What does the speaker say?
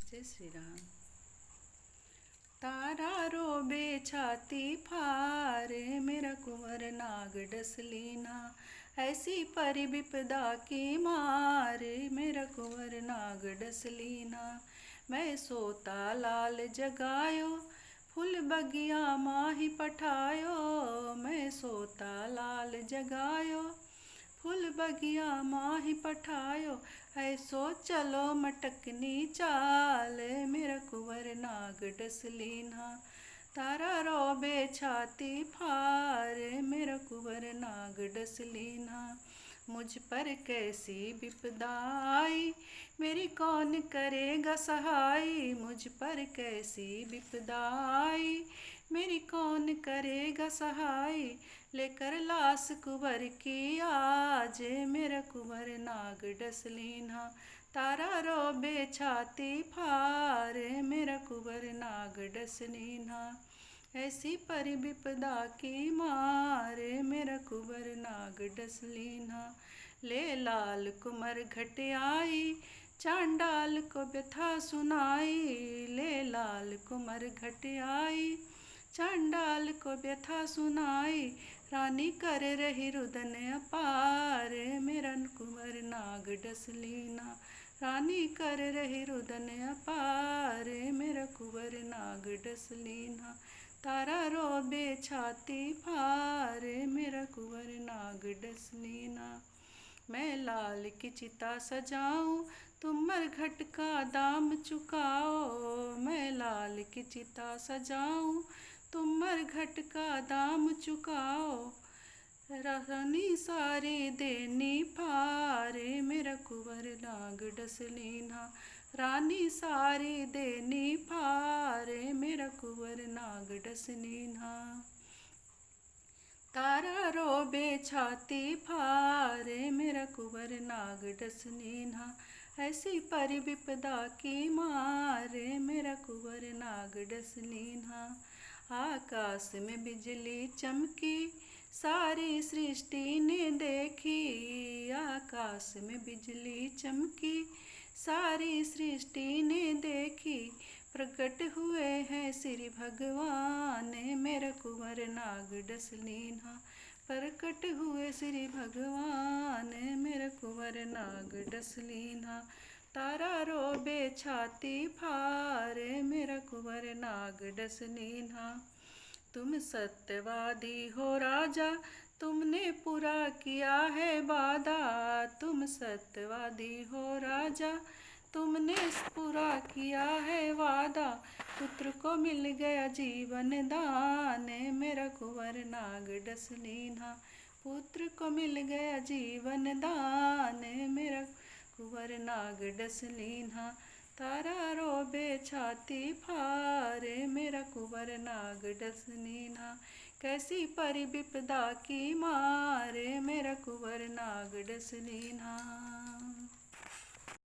जय श्री राम। तारा रोबे छाती फारे, मेरा कुंवर नाग डस लीना। ऐसी परि विपदा की मारे, मेरा कुंवर नाग डस लीना। मैं सोता लाल जगायो, फूल बगिया माही पठायो। मैं सोता लाल जगायो, फूल बगिया माही पठायो। ऐसो चलो मटकनी चाल, मेरा कुंवर नाग डस लीना। तारा रोबे छाती फार, मेरा कुंवर नाग डस लीना। मुझ पर कैसी विपदा आई, मेरी कौन करेगा सहाय। मुझ पर कैसी विपदा आई, मेरी कौन करेगा सहाय। लेकर लाश कुंवर की आज, मेरा कुंवर नाग डस लीना। तारा रोबे छाती फार, मेरा कुंवर नाग डस लीना। ऐसी परि विपदा की मारे, मेरा कुंवर नाग डस लीना। ले लाल कुमर घट आई, चांडाल को व्यथा सुनाई। ले लाल कुमर घट आई, चांडाल को व्यथा सुनाई। रानी कर रही रुदन अपार, मेरा कुंवर नाग डस लीना। रानी कर रही रुदन अपार, मेरा कुंवर नाग डस लीना। तारा रोबे छाती फार, मेरा कुंवर नाग डस लीना। मैं लाल की चिता सजाऊं, तुम मरघट का दाम चुकाओ। मैं लाल की चिता सजाऊं, तुम मरघट का दाम चुकाओ। रानी सारी देनी फारे, मेरा कुंवर नाग डस लीना। रानी सारी देनी फारे, मेरा कुंवर नाग डस लीना। तारा रोबे छाती फारे, मेरा कुंवर नाग डस लीना। ऐसी परि विपदा की मारे, मेरा कुंवर नाग डस लीना। आकाश में बिजली चमकी, सारी सृष्टि ने देखी। आकाश में बिजली चमकी, सारी सृष्टि ने देखी। प्रकट हुए हैं श्री भगवान, मेरा कुंवर नाग डस लीना। प्रकट हुए श्री भगवान, मेरा कुंवर नाग डस लीना। तारा रोबे छाती फारे, मेरा कुंवर नाग डस लीना। तुम सत्यवादी हो राजा, तुमने पूरा किया है वादा। तुम सत्यवादी हो राजा, तुमने पूरा किया है वादा। पुत्र को मिल गया जीवन दान, मेरा कुंवर नाग डस लीना। पुत्र को मिल गया जीवन दान, मेरा कुंवर नाग डस लीना। तारा रोबे छाती फारे, मेरा कुंवर नाग डस लीना। कैसी परि विपदा की मारे, मेरा कुंवर नाग डस लीना।